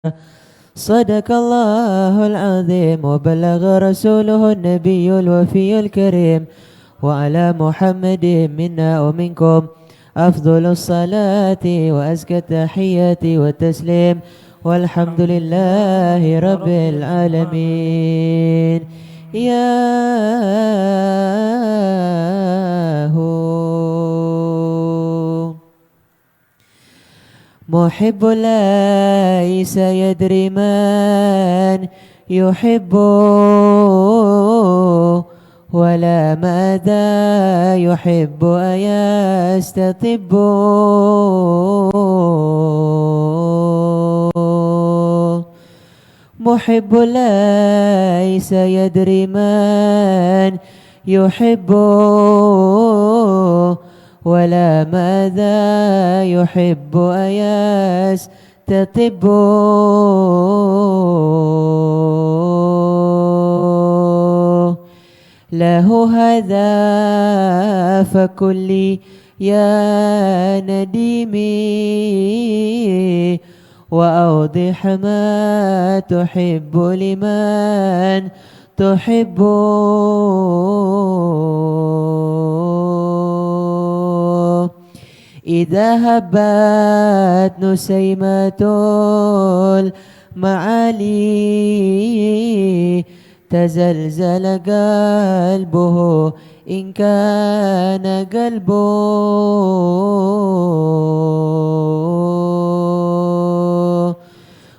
صدق الله العظيم وبلغ رسوله النبي الوفي الكريم وعلى محمد منا ومنكم أفضل الصلاة وأزكى التحية والتسليم والحمد لله رب العالمين. يا هو محب ليس يدري من يحب ولا ماذا يحب أيستطب محب ليس يدري من يحب ولا ماذا يحب أيستطب له هذا فكلي يا نديمي وأوضح ما تحب لمن تحب إذا هبت نسيمة المعالي تزلزل قلبه إن كان قلبه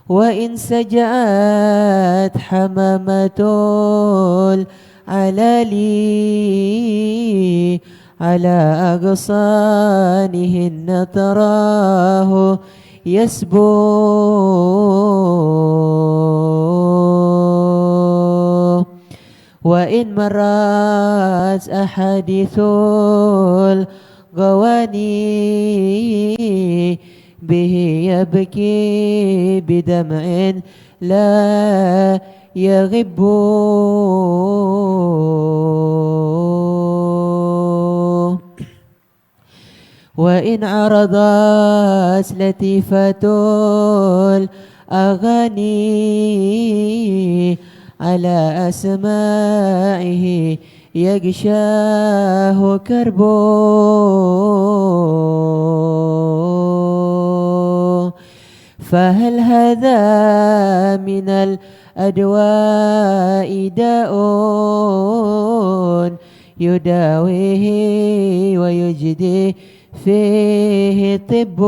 وإن سجأت حمامة العلالي على أغصانهن تراه يسبو وإن مرت أحاديث الغواني به يبكي بدمع لا يغب وإن عرضت لطيفة الأغاني على أسماعه يغشاه كربه فهل هذا من الأدواء داء يداويه ويجدي فيه طب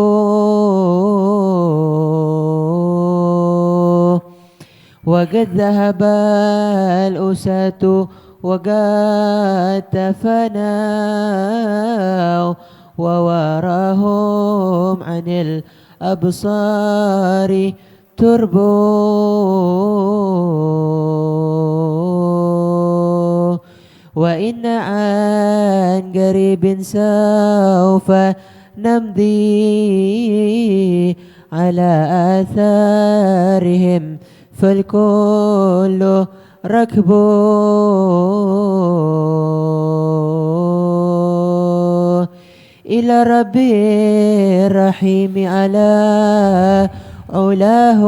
وقد ذهب الأساة وقد تفنوا ووراهم عن الأبصار تربو وإن عن قريب سوف نمضي على آثارهم فالكل ركب إلى ربي الرحيم على علاه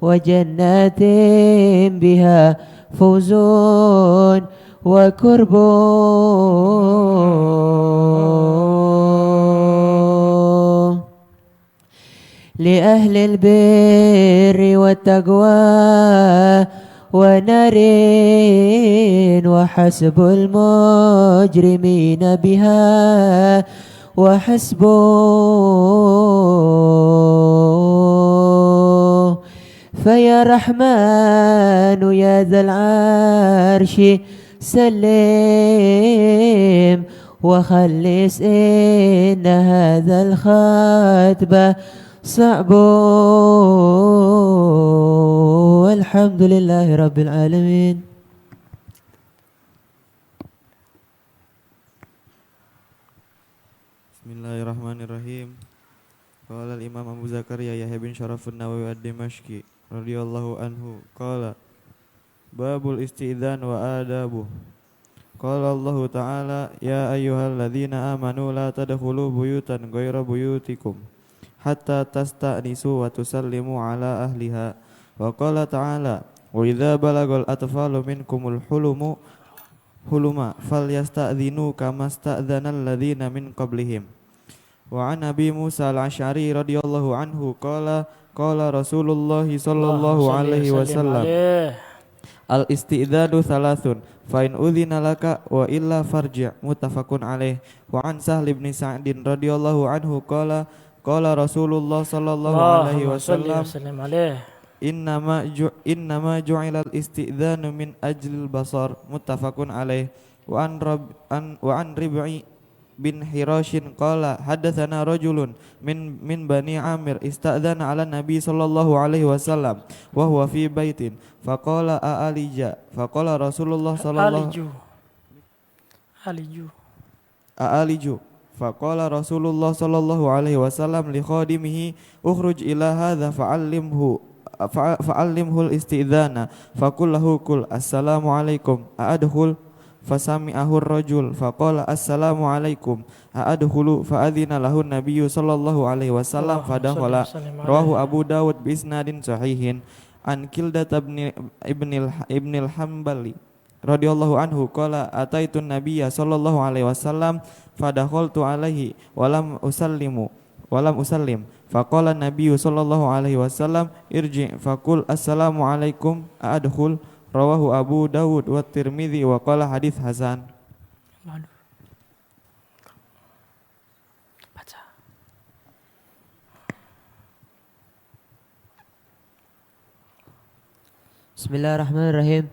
وجنات بها فوز وكرب لأهل البر والتقوى ونار وحسب المجرمين بها وحسب فيا رحمن يا ذا العرش سلم وخلص إن هذا الخطب صعب والحمد لله رب العالمين. Bismillahirrahmanirrahim. Qala al-Imam Abu Zakaria Yahya bin Syarafun Nawawi ad-Dimashqi radhiyallahu anhu qala babul istidzan wa adabu. Qala Allah Ta'ala ya ayyuhalladzina amanu la tadkhulu buyutan ghaira buyutikum hatta tasta'nisu wa tusallimu ala ahliha. Wa qala ta'ala wa idza balagal atfalu minkumul huluma falyasta'dhinu kama sta'dzanal ladzina min qablihim. Wa an Abi Musa al-Asy'ari radhiyallahu anhu qala Rasulullah sallallahu alaihi wasallam al-isti'dzanu thalathun fa in udzina laka wa illa farji'. Muttafaqun alaih. Wa an Sahl bin Sa'din radhiyallahu anhu qala Rasulullah sallallahu alaihi wasallam innama ju'ilal isti'dzanu min ajlil basar. Muttafaqun alaih. Wa an Rib'i bin Hirashin qala haddatsana rajulun min Bani Amir ista'dzana ala Nabi sallallahu alaihi wasallam wa huwa fi baitin faqala a'alija faqala Rasulullah sallallahu a'aliju faqala Rasulullah sallallahu alaihi wasallam li khadimihi ukhruj ila hadza fa'allimhu al-isti'dzana faqul lahu qul assalamu alaikum a'adkhul fasami'ahu ar-rajul faqala assalamu alaikum a'adkhulu fa'adzina lahu an-nabiyyu sallallahu alaihi wasallam fadakhala. Rawahu Abu Dawud bi isnadin sahihin an Kildah ibn al-Hambali radhiyallahu anhu qala ataitu an-nabiyya sallallahu alaihi wasallam fadakhaltu alaihi walam usallim faqala an-nabiyyu sallallahu alaihi wasallam irji faqul assalamu alaikum a'adkhul. Rawahu Abu Dawud wa Tirmidzi wa qala hadits hasan. Baca. Bismillahirrahmanirrahim.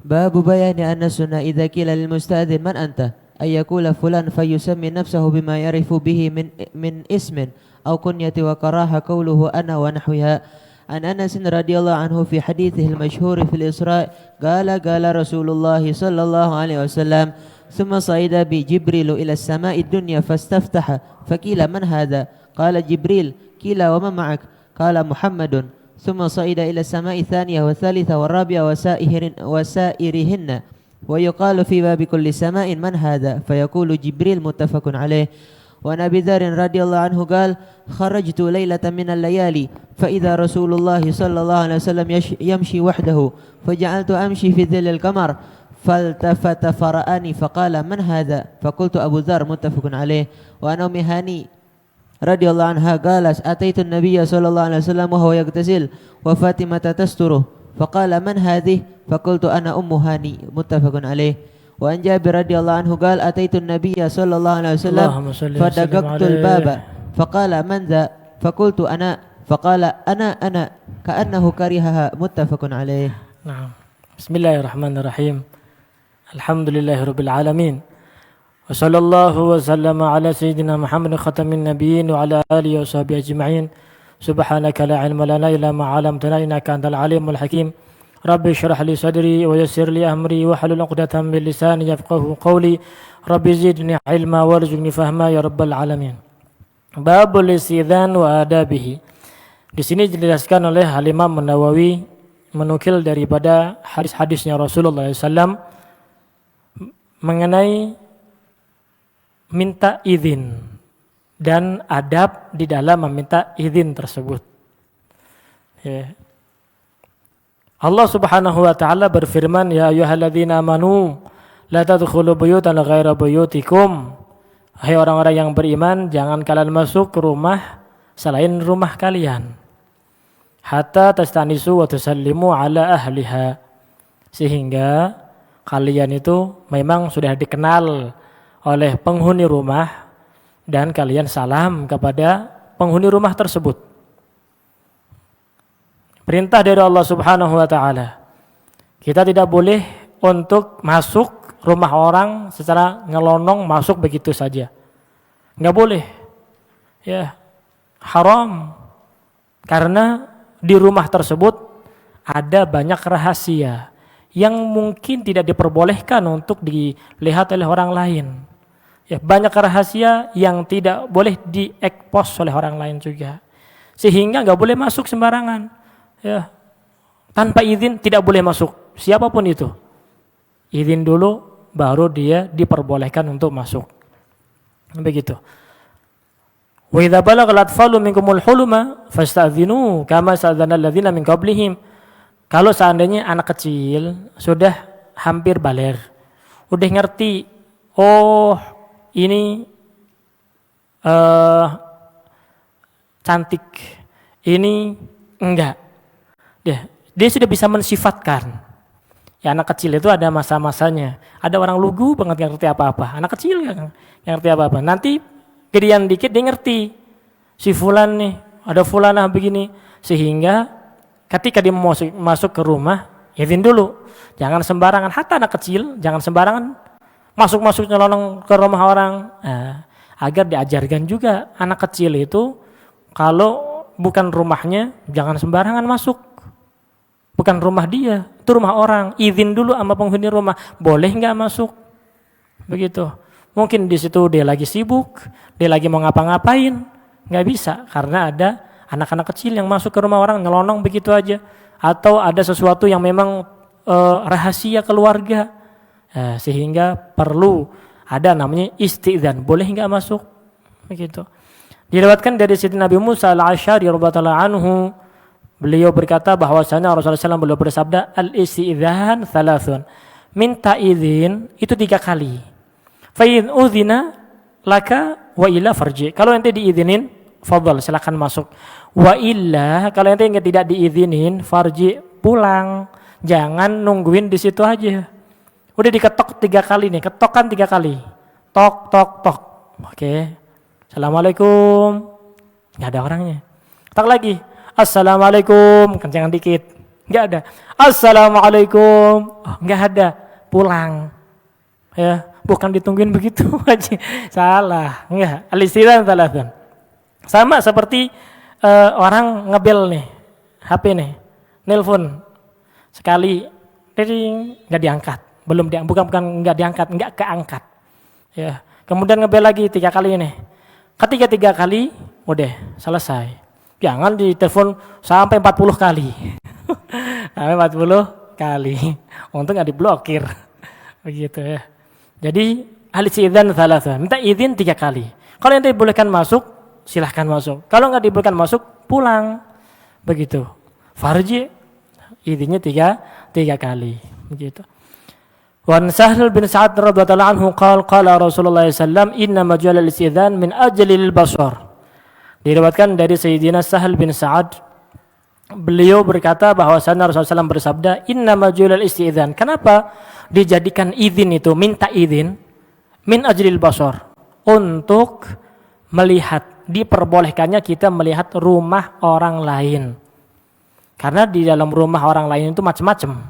Babu bayani anna sunnah idza qila lil musta'dzin man anta ay yaqula fulan fayusammi nafsahu bima yarifu bihi min ismin aw kunyati wa karaha qawluhu ana wa nahwiha. An Anas radhiyallahu anhu fi hadithihi al-mashhur fi al-Isra' qala Rasulullah sallallahu alaihi wasallam thumma sa'ida bi Jibril ila as-sama'i ad-dunya fastaftaha faqila man hadha qala Jibril qila wa man ma'ak qala Muhammadun thumma sa'ida ila as-sama'i ath-thaniyah wa ath-thalitha wa ar-rabi'ah wa sa'irihinna wa yuqalu fi babi kulli sama'in man hadha fayaqulu Jibril. Muttafaqun alaih. Wa Nabi Dzar radhiyallahu anhu qala kharajtu lailatan min al-layali fa idza Rasulullah sallallahu alaihi wasallam yamshi wahdahu faja'altu amshi fi dhillil qamar faltafata fara'ani faqala man hadha faqultu Abu Dzar. Muttafaqun alaih. Wa an Ummi Hani radhiyallahu anha qalat ataitu an-nabiyya sallallahu alaihi wasallam wa huwa yaghtasil wa Fatimah tasturuh faqala man hadhihi faqultu ana Ummu Hani. Muttafaqun alaih. Wa an Jabir radhiyallahu anhu qala ataitu an-nabiyya sallallahu alaihi wasallam fadaqaqtul baba faqala man dha faqultu ana faqala ana ka'annahu karihaha. Muttafaqun alaih. Naam. Bismillahirrahmanirrahim. Alhamdulillahirabbil alamin. Wa sallallahu wa sallama ala sayyidina Muhammadin khatamin nabiyyin wa ala alihi wa sahbihi ajma'in. Subhanaka la ilma lana illa ma 'allamtana innaka antal alimul hakim. Rabbi syrah li sadri wa yassir li amri wa halul 'uqdatam min lisani yafqahu qawli. Rabbi zidni ilma warzuqni fahma ya rabbal alamin. Babul istidzan wa adabihi. Di sini dijelaskan oleh Imam Nawawi menukil daripada hadis-hadisnya Rasulullah SAW mengenai minta izin dan adab di dalam meminta izin tersebut. Ya. Allah Subhanahu wa taala berfirman, ya ayyuhalladzina amanu la tadkhulu buyutan ghaira buyutikum. Hai orang-orang yang beriman, jangan kalian masuk ke rumah selain rumah kalian. Hatta tastanisu wa tusallimu ala ahliha. Sehingga kalian itu memang sudah dikenal oleh penghuni rumah dan kalian salam kepada penghuni rumah tersebut. Perintah dari Allah Subhanahu wa taala. Kita tidak boleh untuk masuk rumah orang secara ngelonong masuk begitu saja. Enggak boleh. Ya. Haram. Karena di rumah tersebut ada banyak rahasia yang mungkin tidak diperbolehkan untuk dilihat oleh orang lain. Ya, banyak rahasia yang tidak boleh diekspos oleh orang lain juga. Sehingga enggak boleh masuk sembarangan. Ya, tanpa izin tidak boleh masuk siapapun itu. Izin dulu baru dia diperbolehkan untuk masuk. Begitu. Wa idza balagha al-atfalu minkumul huluma fasta'dhinu kama sta'dzana alladziina min qablihim. Kalau seandainya anak kecil sudah hampir baligh, udah ngerti, oh ini cantik, ini enggak. Dia sudah bisa mensifatkan. Ya, anak kecil itu ada masa-masanya. Ada orang lugu banget nggak ngerti apa-apa. Anak kecil nggak ngerti apa-apa. Nanti gedean dikit dia ngerti. Si fulan nih, ada fulanah begini. Sehingga ketika dia masuk ke rumah, izin dulu. Jangan sembarangan. Hatta anak kecil, jangan sembarangan masuk-masuk nyelonong ke rumah orang. Agar diajarkan juga anak kecil itu kalau bukan rumahnya, jangan sembarangan masuk. Bukan rumah dia, itu rumah orang. Izin dulu sama penghuni rumah, boleh nggak masuk? Begitu. Mungkin di situ dia lagi sibuk, dia lagi mau ngapa-ngapain, nggak bisa karena ada anak-anak kecil yang masuk ke rumah orang nyelonong begitu aja. Atau ada sesuatu yang memang rahasia keluarga, sehingga perlu ada namanya istidzan, boleh nggak masuk? Begitu. Diriwayatkan dari Sayyidina Nabi Musa al-Asy'ari radhiyallahu anhu. Beliau berkata bahwasanya Rasulullah SAW beliau bersabda al-istidzan thalathun. Minta izin itu 3 kali. Fa in udzina laka wa illa farji. Kalau ente diizinin, fadhal silakan masuk. Wa illa kalau ente tidak diizinin, farji pulang. Jangan nungguin di situ aja. Udah diketok 3 kali nih, ketokan 3 kali. Tok tok tok. Oke. Assalamualaikum. Enggak ada orangnya. Tok lagi. Assalamualaikum, kencengan dikit. Enggak ada. Assalamualaikum. Oh, enggak ada. Pulang. Ya, bukan ditungguin begitu aja. Salah. Enggak. Al-istidzan thalathan. Sama seperti orang ngebel nih. HP nih. Nelpon. Sekali ding enggak diangkat. Bukan enggak diangkat, enggak keangkat. Ya. Kemudian ngebel lagi 3 kali nih. Ketika 3 kali udah selesai. Jangan ditelepon sampai 40 kali. Sampai 40 kali. Untung nggak diblokir. Begitu ya. Jadi al-istidzan thalatha. Minta izin 3 kali. Kalau yang dibolehkan masuk, silahkan masuk. Kalau nggak dibolehkan masuk, pulang. Begitu. Farji izinnya 3 kali. Begitu. Wan Sahl bin Sa'ad radhiyallahu anhu qala Rasulullah sallallahu alaihi wasallam inna majal al-istidzan min ajlil basar. Diriwayatkan dari Sayyidina Sahal bin Sa'ad, beliau berkata bahwasanya Rasulullah SAW bersabda, inna majulal istidzan. Kenapa dijadikan izin itu, minta izin, min ajlil basar, untuk melihat, diperbolehkannya kita melihat rumah orang lain. Karena di dalam rumah orang lain itu macam-macam.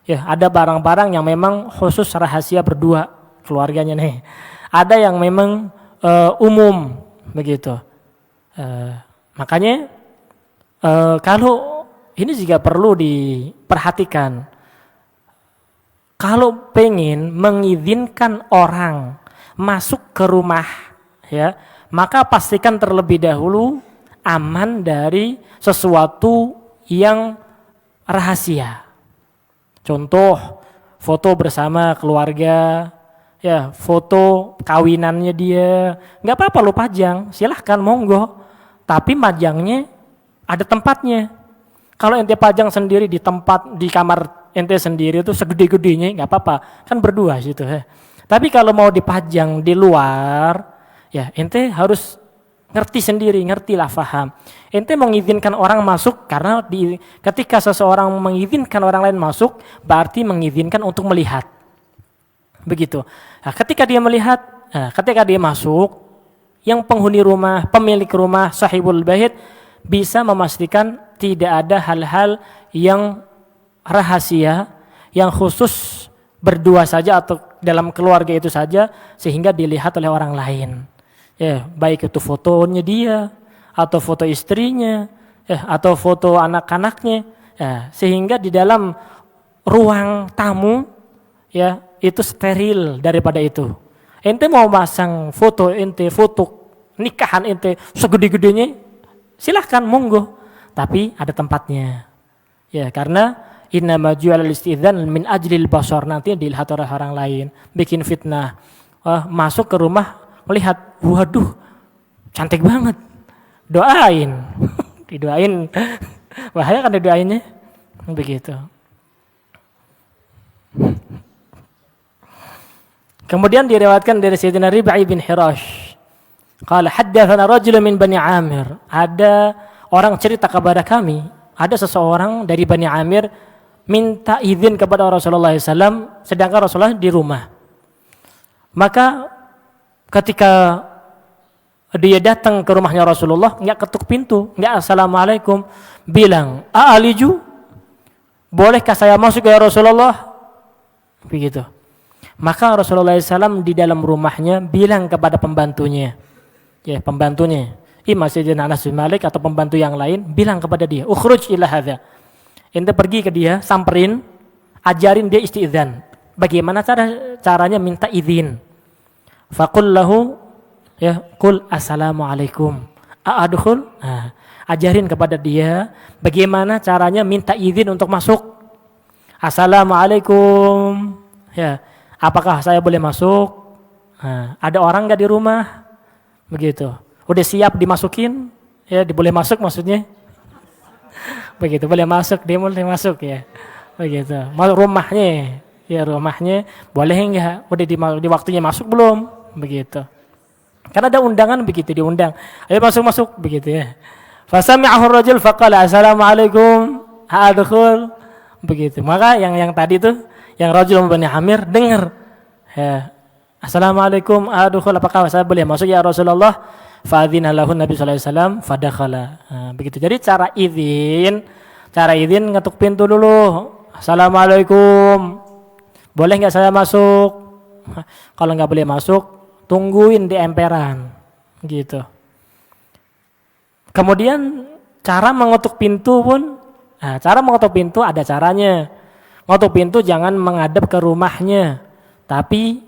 Ya, ada barang-barang yang memang khusus rahasia berdua keluarganya nih. Ada yang memang umum begitu. Makanya kalau ini juga perlu diperhatikan. Kalau pengen mengizinkan orang masuk ke rumah, ya, maka pastikan terlebih dahulu aman dari sesuatu yang rahasia. Contoh, foto bersama keluarga, ya, foto kawinannya dia, nggak apa-apa lo pajang, silahkan monggo. Tapi majangnya ada tempatnya. Kalau ente pajang sendiri di tempat di kamar ente sendiri itu segede-gedenya nggak apa-apa, kan berdua situ. Tapi kalau mau dipajang di luar, ya ente harus ngerti sendiri, ngertilah, faham. Ente mengizinkan orang masuk karena ketika seseorang mengizinkan orang lain masuk, berarti mengizinkan untuk melihat. Begitu. Nah, ketika dia melihat, ketika dia masuk, yang penghuni rumah, pemilik rumah, sahibul bait bisa memastikan tidak ada hal-hal yang rahasia, yang khusus berdua saja atau dalam keluarga itu saja sehingga dilihat oleh orang lain. Ya, baik itu fotonya dia atau foto istrinya, atau foto anak-anaknya, ya, sehingga di dalam ruang tamu, ya, itu steril daripada itu. Ente mau pasang foto ente, foto nikahan ente segede-gedenya, silahkan monggo, tapi ada tempatnya. Ya, karena innama ju'al al-istidzan min ajlil basar, nanti dilihat oleh orang lain, bikin fitnah. Masuk ke rumah melihat, waduh, Cantik banget. Doain. Didoain. Bahaya kan didoainnya. Begitu. Kemudian diriwayatkan dari Sayyidina Rib'i bin Hirash. Qala haddatsana rajulun min Bani Amir. Ada orang cerita kepada kami, ada seseorang dari Bani Amir minta izin kepada Rasulullah SAW, sedangkan Rasulullah di rumah. Maka ketika dia datang ke rumahnya Rasulullah, nggak ketuk pintu, nggak assalamualaikum, bilang, "A'aliju, bolehkah saya masuk ya Rasulullah?" Begitu. Maka Rasulullah SAW di dalam rumahnya bilang kepada pembantunya, ya pembantunya, imam Sayyidina Anas bin Malik atau pembantu yang lain, bilang kepada dia, "Ukhruj ila hadza." Ente pergi ke dia, samperin, ajarin dia isti'dzan. Bagaimana caranya minta izin? Faqul lahu, ya, qul assalamualaikum. A'adkhul? Nah, ajarin kepada dia bagaimana caranya minta izin untuk masuk. Assalamualaikum. Ya, apakah saya boleh masuk? Nah, ada orang enggak di rumah? Begitu. Udah siap dimasukin? Ya, boleh masuk maksudnya. Begitu, boleh masuk, dia boleh masuk ya. Begitu. Masuk rumahnya. Ya, rumahnya boleh enggak? Udah di waktunya masuk belum? Begitu. Karena ada undangan begitu, diundang. Ayo masuk begitu ya. Fasami'ahu ar-rajul faqala assalamualaikum, adkhul. Begitu. Maka yang tadi itu, yang rajul Bani Amir dengar. Ya. Assalamualaikum, adkhul, apakah saya boleh masuk ya Rasulullah? Fa'adzina lahu Nabi sallallahu alaihi wasallam fadakhala. Nah, begitu. Jadi cara izin ngetuk pintu dulu. Assalamualaikum. Boleh enggak saya masuk? Kalau enggak boleh masuk, tungguin di emperan. Gitu. Kemudian cara mengetuk pintu pun, cara mengetuk pintu ada caranya. Mengetuk pintu jangan menghadap ke rumahnya, tapi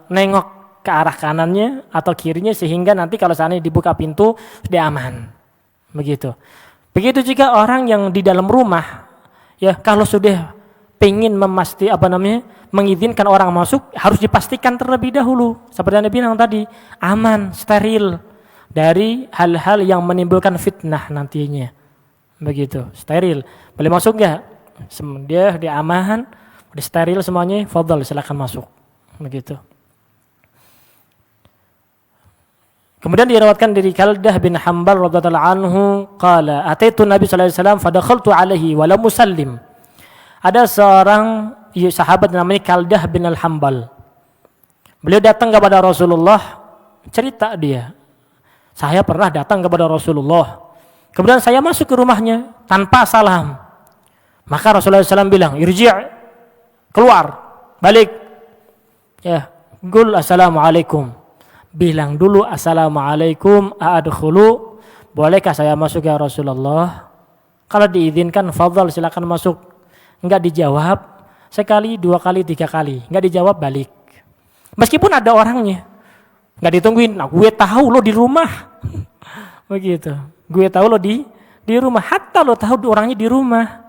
nengok ke arah kanannya atau kirinya sehingga nanti kalau seandainya dibuka pintu sudah aman. Begitu. Begitu juga orang yang di dalam rumah, ya kalau sudah pengen mengizinkan orang masuk harus dipastikan terlebih dahulu. Seperti yang bilang tadi, aman, steril dari hal-hal yang menimbulkan fitnah nantinya. Begitu, steril. Boleh masuk enggak? Dia aman, udah steril semuanya, fadhal silakan masuk. Begitu. Kemudian diriwayatkan dari Kaldah bin Hambal radhiyallahu anhu qala ataitu Nabi sallallahu alaihi wasallam fadakhaltu alaihi wa lam musallim. Ada seorang sahabat namanya Kaldah bin Al-Hambal. Beliau datang kepada Rasulullah, cerita dia, saya pernah datang kepada Rasulullah. Kemudian saya masuk ke rumahnya tanpa salam. Maka Rasulullah SAW bilang, "Irji', keluar, balik." Ya, qul assalamualaikum. Bilang dulu assalamualaikum, a'adkhulu, bolehkah saya masuk ya Rasulullah? Kalau diizinkan fadhal silakan masuk. Enggak dijawab sekali, dua kali, tiga kali, enggak dijawab balik. Meskipun ada orangnya, enggak ditungguin. Nah, gue tahu lo di rumah. Begitu. Gue tahu lo di rumah, hatta lo tahu orangnya di rumah.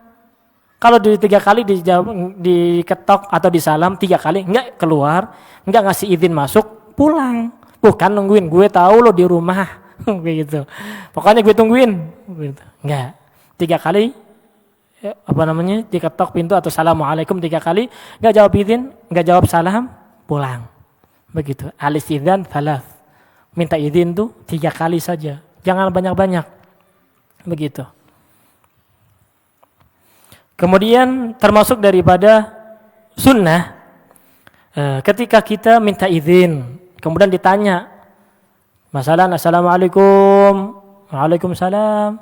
Kalau di tiga kali dijawab, diketok atau disalam tiga kali, enggak keluar, enggak ngasih izin masuk, pulang. Bukan nungguin, gue tahu lo di rumah, begitu. Pokoknya gue tungguin, begitu. Enggak. Tiga kali, diketok pintu atau assalamualaikum tiga kali, enggak jawab izin, enggak jawab salam, pulang. Begitu. Al-istizan thalatz. Minta izin tuh tiga kali saja, jangan banyak-banyak. Begitu. Kemudian termasuk daripada sunnah, ketika kita minta izin, kemudian ditanya, masalah assalamualaikum, waalaikumsalam,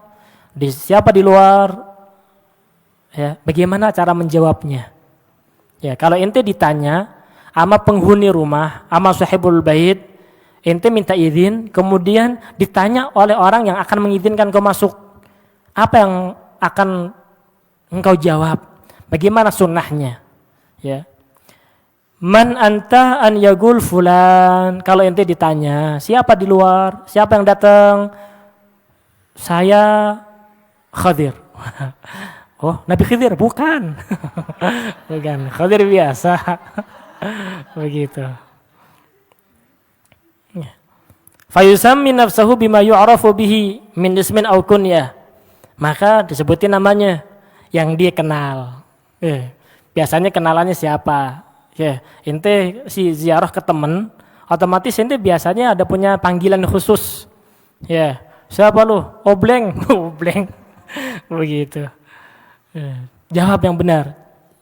siapa di luar? Ya, bagaimana cara menjawabnya? Ya, kalau ente ditanya sama penghuni rumah, sama sahibul bait, ente minta izin, kemudian ditanya oleh orang yang akan mengizinkan kau masuk, apa yang akan engkau jawab? Bagaimana sunnahnya? Ya. Man anta an yagul fulan. Kalau ente ditanya, siapa di luar? Siapa yang datang? Saya Khadir. Oh, Nabi Khidir? Bukan. Bukan, Khadir biasa. Begitu. Ya. Fayusammi nafsahu bima yu'rafu bihi min ismin aw kunyah. Maka disebutin namanya yang dia kenal. Biasanya kenalannya siapa? Ente si ziarah ke temen, otomatis ente biasanya ada punya panggilan khusus. Siapa lu? Obleng, obleng. Begitu. Jawab yang benar.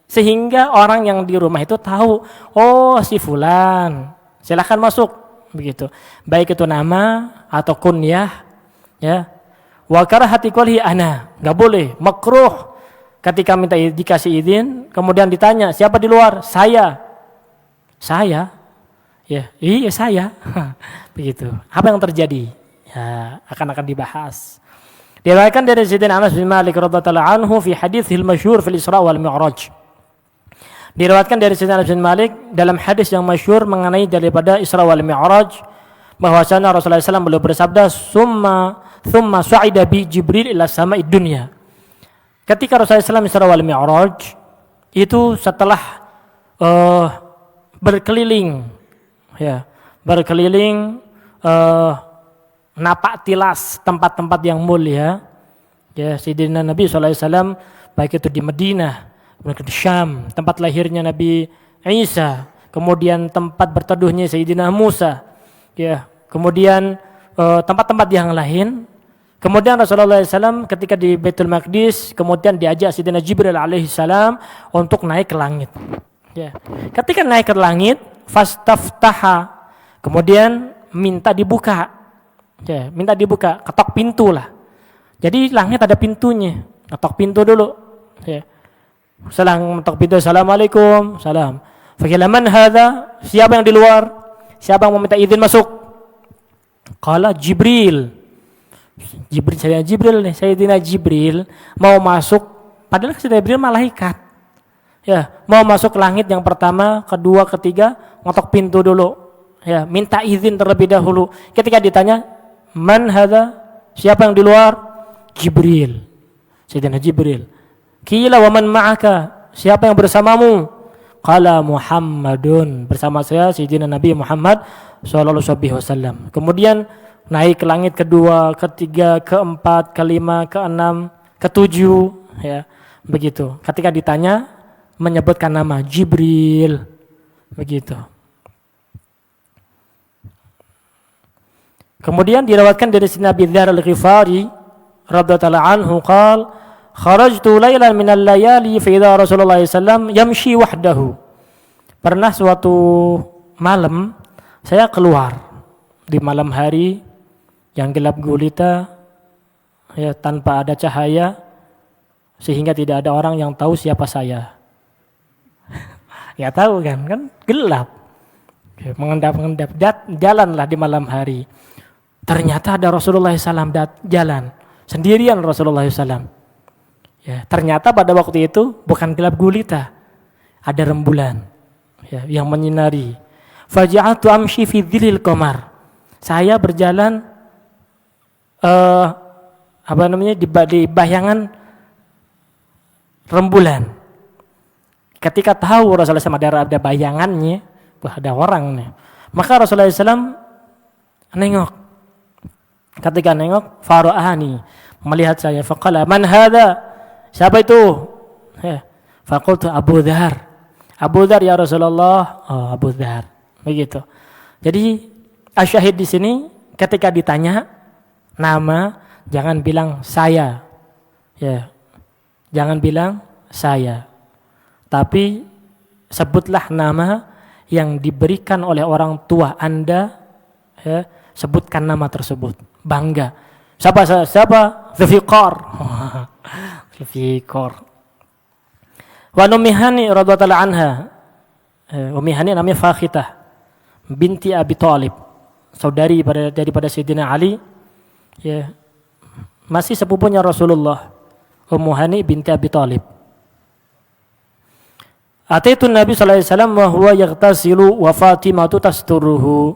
Sehingga orang yang di rumah itu tahu, oh si fulan, silakan masuk. Begitu. Baik itu nama atau kunyah, Wa karahati qawlihi ana, enggak boleh, makruh ketika minta dikasih izin, kemudian ditanya, siapa di luar? Saya. Saya? Iya saya. Begitu. Apa yang terjadi? Akan dibahas. Diriwayatkan dari Sayyidina Anas bin Malik radhiyallahu anhu fi haditsil masyhur fil Isra wal Mi'raj. Diriwayatkan dari Sayyidina Anas bin Malik dalam hadis yang masyhur mengenai daripada Isra wal Mi'raj, bahwasanya Rasulullah SAW beliau bersabda, thumma su'ida bi Jibril ila sama'id dunya. Ketika Rasulullah SAW Isra wal Mi'raj itu setelah berkeliling napak tilas tempat-tempat yang mulia, Sayyidina Nabi SAW, baik itu di Madinah, kemudian di Syam, tempat lahirnya Nabi Isa, kemudian tempat berteduhnya Sayyidina Musa, kemudian tempat-tempat yang lain. Kemudian Rasulullah SAW ketika di Baitul Maqdis, kemudian diajak Sayyidina Jibril alaihissalam untuk naik ke langit. Ketika naik ke langit, fastaftaha, kemudian minta dibuka. Minta dibuka, ketok pintu lah. Jadi langit ada pintunya, ketok pintu dulu. Selang ketok pintu, assalamualaikum, salam. Faqila man hadza? Siapa yang di luar? Siapa yang mau minta izin masuk? Qala Jibril. Sayyidina Jibril mau masuk, padahal Sayyidina Jibril malaikat. Mau masuk langit yang pertama, kedua, ketiga, ngetok pintu dulu. Minta izin terlebih dahulu. Ketika ditanya, man hadza? Siapa yang di luar? Jibril. Sayyidina Jibril. Qila wa man ma'aka? Siapa yang bersamamu? Qala Muhammadun. Bersama saya Sayyidina Nabi Muhammad sallallahu alaihi wasallam. Kemudian naik ke langit kedua, ketiga, keempat, kelima, keenam, ketujuh, begitu. Ketika ditanya, menyebutkan nama Jibril, begitu. Kemudian diriwayatkan dari Nabi Dzar al-Ghifari radhiyallahu anhu qala kharajtu lailan minal layali fa idza Rasulullah sallallahu yamshi wahdahu. Pernah suatu malam saya keluar di malam hari yang gelap gulita, tanpa ada cahaya, sehingga tidak ada orang yang tahu siapa saya. Tahu kan gelap, mengendap-endap, jalanlah di malam hari. Ternyata ada Rasulullah SAW jalan sendirian Rasulullah SAW. Ternyata pada waktu itu bukan gelap gulita, ada rembulan yang menyinari. Faja'atu amshi fi dhillil qamar. Saya berjalan di bayangan rembulan. Ketika tahu Rasulullah SAW ada bayangannya, ada orangnya, maka Rasulullah SAW nengok. Ketika nengok, fara'ani, melihat saya, faqala man hadza? Siapa itu? Faqultu Abu Dzar. Abu Dzar ya Rasulullah. Oh, Abu Dzar. Begitu. Jadi asyahid di sini ketika ditanya nama, jangan bilang saya. Jangan bilang saya. Tapi sebutlah nama yang diberikan oleh orang tua Anda, sebutkan nama tersebut. Bangga. Siapa? Zulfiqar. Zulfiqar. Wa Ummi Hani radhiyallahu anha. Ummi Hani namanya Fakhitah binti Abi Thalib, saudari daripada Sayyidina Ali. Masih sepupunya Rasulullah. Ummu Hani binti Abi Thalib. Ataitu Nabi sallallahu alaihi wasallam wa huwa yaghtasilu wa Fatimah tasturuhu.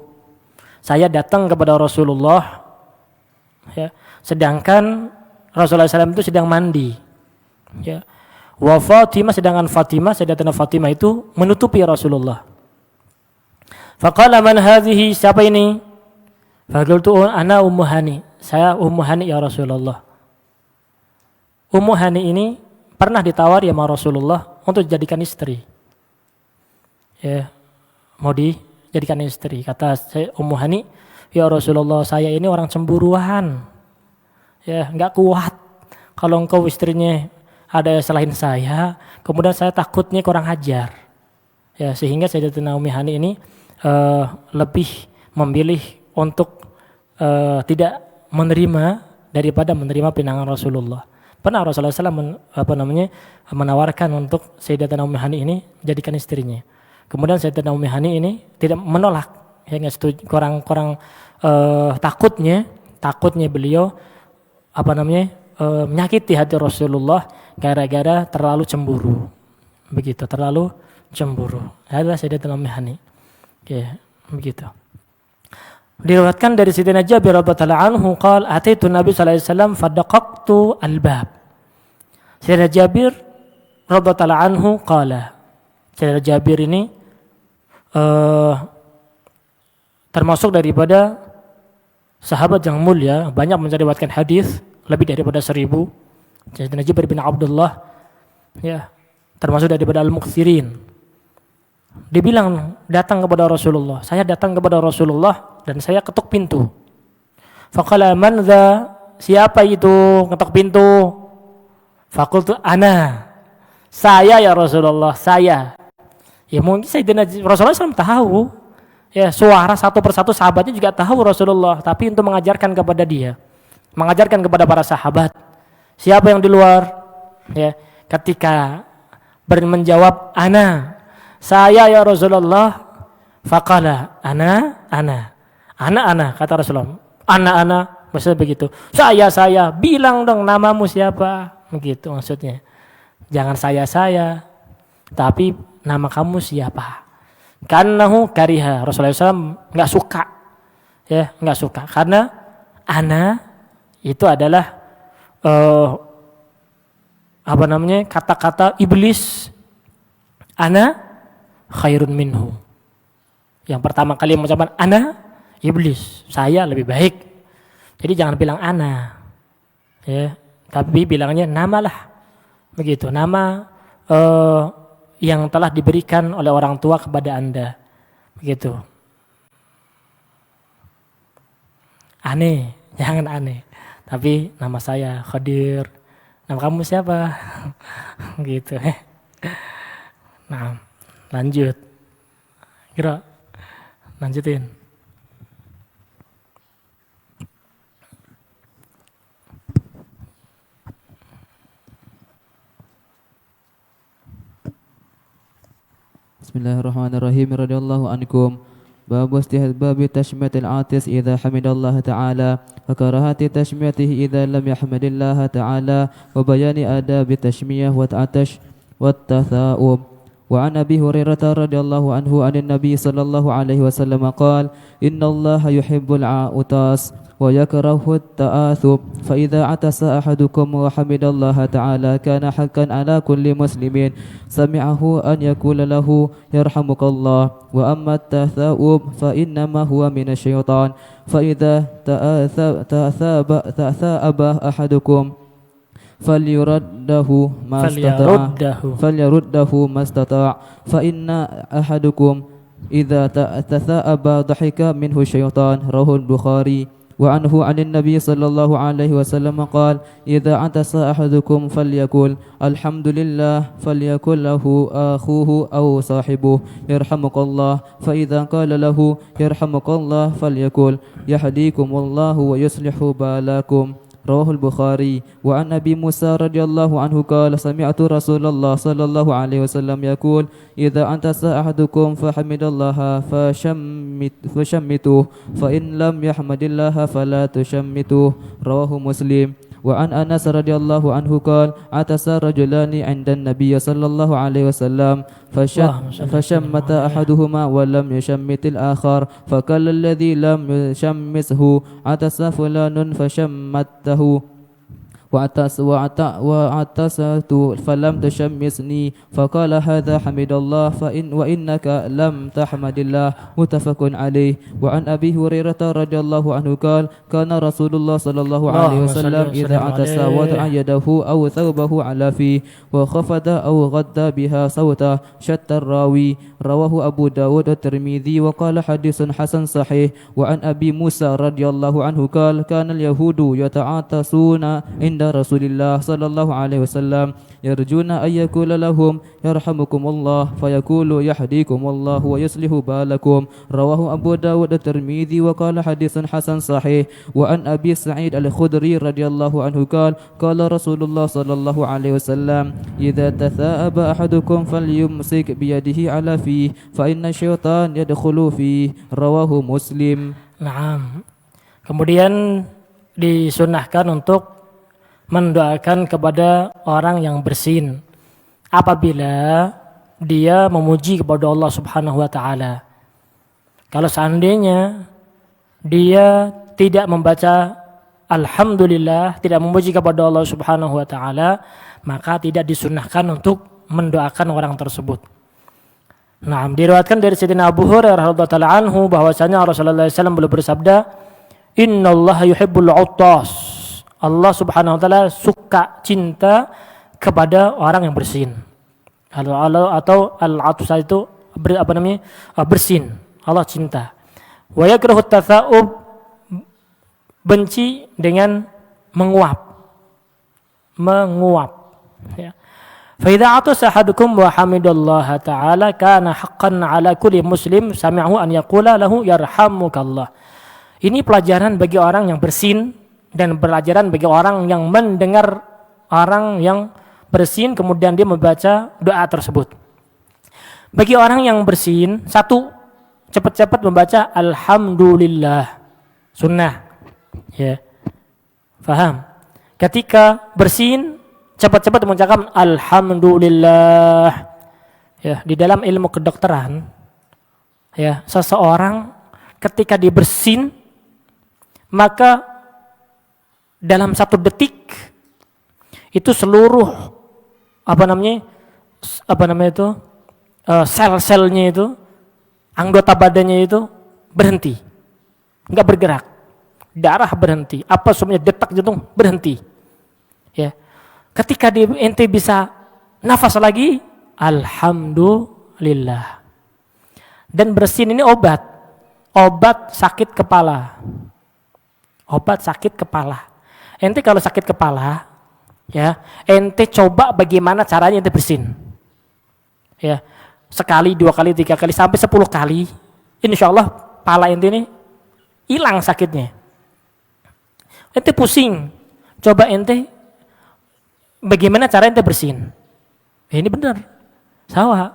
Saya datang kepada Rasulullah, sedangkan Rasulullah SAW itu sedang mandi. Wa Fatimah, sedangkan Sayyidatina Fatimah itu menutupi Rasulullah. Faqala man hadhihi? Siapa ini? Faqultu ana Ummu Hani. Saya Ummu Hani ya Rasulullah. Ummu Hani ini pernah ditawari sama Rasulullah untuk dijadikan istri. Ya, mau dijadikan istri. Kata saya Ummu Hani, ya Rasulullah, saya ini orang cemburuan. Ya, enggak kuat kalau engkau istrinya ada selain saya, kemudian saya takutnya kurang ajar. Ya, sehingga Sayyidatina Ummu Hani ini lebih memilih untuk tidak menerima daripada menerima pinangan Rasulullah. Pernah Rasulullah SAW menawarkan untuk Sayyidatina Ummu Hani ini jadikan istrinya. Kemudian Sayyidatina Ummu Hani ini tidak menolak, ya nggak setuju, kurang takutnya beliau menyakiti hati Rasulullah gara-gara terlalu cemburu. Begitu, terlalu cemburu. Adalah Sayyidatina Ummu Hani. Ya, begitu. Diriwayatkan dari Sayyidina Jabir radhiyallahu anhu qala ataitu Nabi sallallahu alaihi wasallam fadaqaqtu al-bab. Sayyidina Jabir radhiyallahu anhu qala. Sayyidina Jabir ini termasuk daripada sahabat yang mulia, banyak meriwayatkan hadis, lebih daripada 1000. Sayyidina Jabir bin Abdullah, ya, termasuk daripada al-muqtsirin. Dibilang datang kepada Rasulullah, saya datang kepada Rasulullah dan saya ketuk pintu. Faqala man dha, siapa itu ketuk pintu? Faqultu ana, saya ya Rasulullah, saya. Ya mungkin Sayyidina Rasulullah SAW tahu, ya suara satu persatu sahabatnya juga tahu Rasulullah, tapi untuk mengajarkan kepada dia, mengajarkan kepada para sahabat, siapa yang di luar, ya, ketika menjawab ana, saya ya Rasulullah, faqala ana kata Rasulullah, ana maksudnya begitu, saya bilang dong namamu siapa, begitu maksudnya, jangan saya tapi nama kamu siapa. Karena kariha, Rasulullah SAW nggak suka karena ana itu adalah kata-kata iblis. Ana khairun minhu. Yang pertama kali mengucapkan ana, iblis, saya lebih baik. Jadi jangan bilang ana, ya, tapi bilangnya namalah, begitu, nama yang telah diberikan oleh orang tua kepada Anda, begitu. Aneh, jangan aneh. Tapi nama saya Khadir. Nama kamu siapa? Gitu. Nah, lanjut. Kira lanjutin. Bismillahirrahmanirrahim. Radhiyallahu ankum. Babu istihbabi tashmiyatil atis idza hamidallaha ta'ala wa karahati tashmiyatihi idza lam yahmadillaha ta'ala wa bayani adabi tashmiyah wa ta'atash wa tatha'ub. Wa an Abi Hurairah radhiyallahu anhu anin Nabi sallallahu alaihi wasallam qala innallaha yuhibbul a'utas wa yakrahu at-ta'athub fa idza atasa ahadukum wa hamidallaha ta'ala kana haqqan ala kulli muslimin sami'ahu an yaqula lahu yarhamukallah wa amma at-tatha'ub fa innama huwa minasyaitan fa idza ta'athaba ahadukum falyuruddahu mastata' fa inna ahadukum idza tatha'aba dhahika minhu syaitan rawahu Bukhari. Wa anhu 'anil nabiy sallallahu alaihi wasallam qala idza atasa ahadukum falyakul alhamdulillah falyakul lahu akhuhu aw sahibuhu yarhamukallah fa idza qala lahu yarhamukallah falyakul yahdikumullahu wa yuslihu balakum. Rawahul Bukhari. Wa an Nabi Musa radhiyallahu anhu qala sami'tu Rasulullah sallallahu alaihi wasallam yaqul idza antasa ahadukum fahamidallaha fashammitu fa in lam yahmadillaha fala tushammitu. Rawahu Muslim. Wa an Anas radhiyallahu anhu qala atasa rajulani 'inda an-nabiy sallallahu alaihi wasallam fashammata ahaduhuma wa lam yushammitil akhar faqala alladhi lam yushammithu atasa fulanun fashammatahu وعتست فلم تشمسني فقال هذا حمد الله وإنك لم تحمد الله متفق عليه. وعن أبي هريرة رضي الله عنه قال كان رسول الله صلى الله عليه وسلم إذا عطس وضع يده أو ثوبه على فيه وخفض أو غض بها صوته شتى الراوي. رواه أبو داود والترمذي وقال حديث حسن صحيح. وعن أبي موسى رضي الله عنه قال كان اليهود يتعاطسون عند رسول الله صلى الله عليه وسلم يرجون أن يقول لهم يرحمكم الله فيقول يهديكم الله ويصلح بالكم. رواه أبو داود الترمذي وقال حديث حسن صحيح. وعن أبي سعيد الخدري رضي الله عنه قال قال رسول الله صلى الله عليه وسلم إذا تثاءب أحدكم فليمسك بيده على فيه فإن الشيطان يدخل فيه. رواه مسلم. Naam. Kemudian disunahkan untuk mendoakan kepada orang yang bersin apabila dia memuji kepada Allah Subhanahu wa taala. Kalau seandainya dia tidak membaca alhamdulillah, tidak memuji kepada Allah Subhanahu wa taala, maka tidak disunahkan untuk mendoakan orang tersebut. Nah, diriwayatkan dari Sayyidina Abu Hurairah radhiyallahu taala anhu bahwasanya Rasulullah SAW beliau bersabda, "Innallaha yuhibbul 'uttas." Allah Subhanahu wa taala suka cinta kepada orang yang bersin. Atau al-'atus itu bersin. Allah cinta. Wa yakrahu at-tatha'ub, benci dengan menguap. Ya. Fa idza 'atasa ahadukum wa hamidallaha ta'ala kana haqqan 'ala kulli muslim sami'ahu an yaqula lahu yarhamukallah. Ini pelajaran bagi orang yang bersin dan pelajaran bagi orang yang mendengar orang yang bersin kemudian dia membaca doa tersebut. Bagi orang yang bersin, satu, cepat-cepat membaca alhamdulillah, sunnah. Ya. Faham? Ketika bersin, cepat-cepat mengucapkan alhamdulillah. Ya, di dalam ilmu kedokteran, ya, seseorang ketika dia bersin, maka dalam 1 detik itu seluruh sel-selnya itu, anggota badannya itu berhenti, nggak bergerak, darah berhenti, apa semuanya, detak jantung berhenti. Ya, ketika ente bisa nafas lagi, alhamdulillah. Dan bersin ini obat sakit kepala, Ente kalau sakit kepala, ya, ente coba bagaimana caranya ente bersin. Ya, sekali, 2 kali, 3 kali, sampai 10 kali, insya Allah kepala ente ini hilang sakitnya. Ente pusing, coba ente bagaimana cara ente bersin. Ini benar, sawa.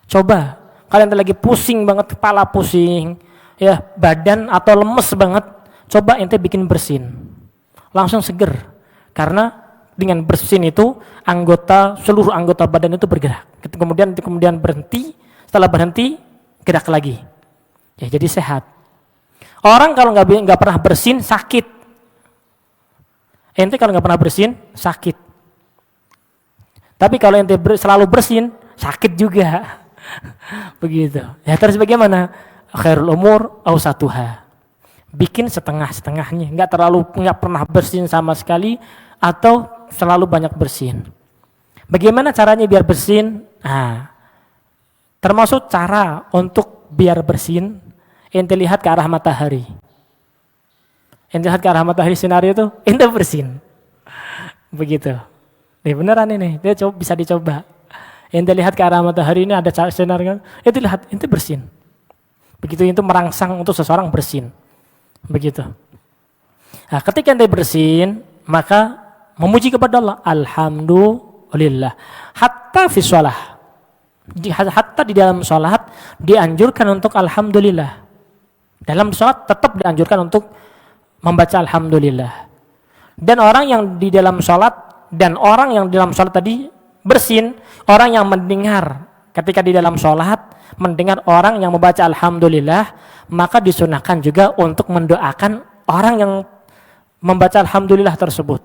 Coba, kalau ente lagi pusing banget, kepala pusing, ya, badan atau lemes banget, coba ente bikin bersin. Langsung seger, karena dengan bersin itu seluruh anggota badan itu bergerak. Kemudian berhenti, setelah berhenti gerak lagi. Ya, jadi sehat. Orang kalau nggak pernah bersin sakit. Ente kalau nggak pernah bersin sakit. Tapi kalau ente selalu bersin sakit juga. Begitu. Ya, terus bagaimana? Khairul umur awsatuha. Bikin setengah-setengahnya, nggak pernah bersin sama sekali atau selalu banyak bersin. Bagaimana caranya biar bersin? Nah, termasuk cara untuk biar bersin, ente lihat ke arah matahari. Ente lihat ke arah matahari sinar itu, ente bersin. Begitu. Nih beneran ini, dia bisa dicoba. Ente lihat ke arah matahari ini ada sinar kan? Ente lihat, ente bersin. Begitu itu merangsang untuk seseorang bersin. Begitu. Nah, ketika ente bersin, maka memuji kepada Allah, alhamdulillah. Hatta fi shalah, hatta di dalam salat dianjurkan untuk alhamdulillah. Dalam salat tetap dianjurkan untuk membaca alhamdulillah. Dan orang yang di dalam salat dan orang yang di dalam salat tadi bersin, orang yang mendengar ketika di dalam salat mendengar orang yang membaca alhamdulillah, maka disunahkan juga untuk mendoakan orang yang membaca alhamdulillah tersebut.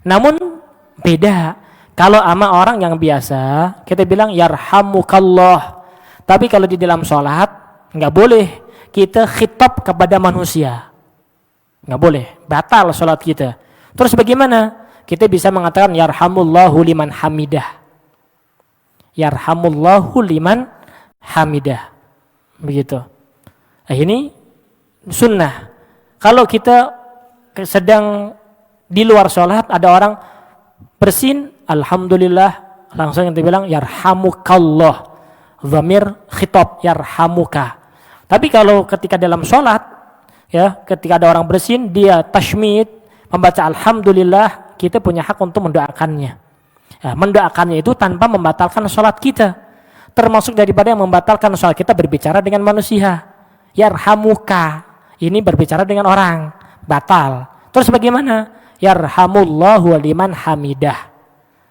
Namun beda kalau ama orang yang biasa kita bilang yarhamukallah. Tapi kalau di dalam sholat nggak boleh kita khitab kepada manusia, nggak boleh, batal sholat kita. Terus bagaimana? Kita bisa mengatakan yarhamullahu liman hamidah, yarhamullahu liman hamidah, begitu. Nah, ini sunnah. Kalau kita sedang di luar sholat ada orang bersin, alhamdulillah, langsung kita bilang yarhamukallah, dhamir khitab yarhamuka. Tapi kalau ketika dalam sholat, ya, ketika ada orang bersin, dia tashmid, membaca alhamdulillah, kita punya hak untuk mendoakannya. Ya, mendoakannya itu tanpa membatalkan sholat kita. Termasuk daripada yang membatalkan sholat kita berbicara dengan manusia. Yarhamuka, ini berbicara dengan orang, batal. Terus bagaimana? Yarhamullahu liman hamidah.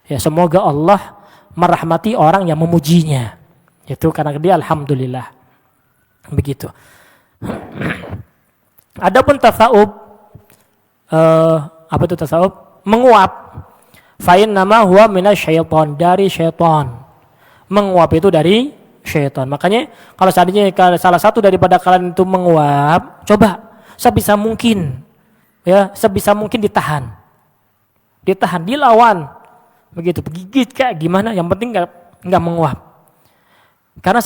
Ya, semoga Allah merahmati orang yang memujinya. Itu karena dia alhamdulillah. Begitu. Adapun tasawuf, apa itu tasawuf? Menguap. Fa'in nama huwa minasyaiton, dari syaitan. Menguap itu dari syaitan. Makanya kalau seandainya salah satu daripada kalian itu menguap, coba sebisa mungkin, ya, sebisa mungkin ditahan, dilawan, begitu, gigit kayak gimana, yang penting nggak menguap. Karena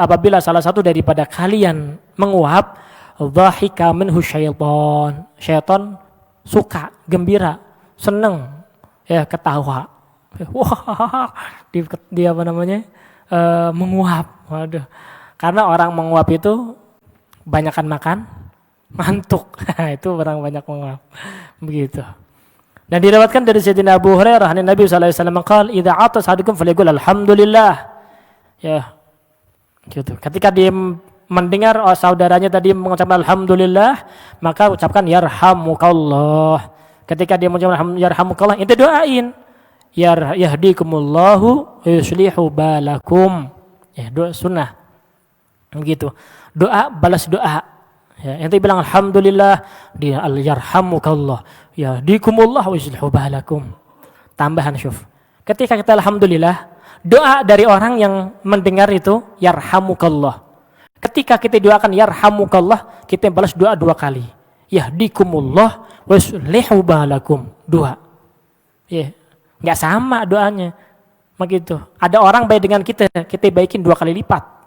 apabila salah satu daripada kalian menguap, dhahika minhu syaitan, syaitan suka, gembira, seneng, ya, ketawa, wah, dia apa namanya, menguap. Waduh, karena orang menguap itu banyakan makan, ngantuk. Itu orang banyak menguap, begitu. Dan diriwayatkan dari Sayyidina Abu Hurairah, Nabi sallallahu alaihi wasallam qala, "Idza atas ahadukum falyaqul alhamdulillah." Ya, gitu. Ketika dia mendengar saudaranya tadi mengucapkan alhamdulillah, maka ucapkan yarhamukallah. Ketika dia mengucapkan yarhamukallah, itu doain, yahdikumullahu yuslihu balakum. Ya, doa sunnah. Begitu. Doa balas doa. Ya, ente bilang alhamdulillah, dia yarhamukallah, yahdikumullah yuslihu balakum. Tambahan syuf. Ketika kita alhamdulillah, doa dari orang yang mendengar itu yarhamukallah. Ketika kita doakan yarhamukallah, kita balas doa 2 kali. Yahdikumullah wa yuslihu balakum. 2. Ya, enggak sama doanya. Begitu. Ada orang baik dengan kita baikin 2 kali lipat.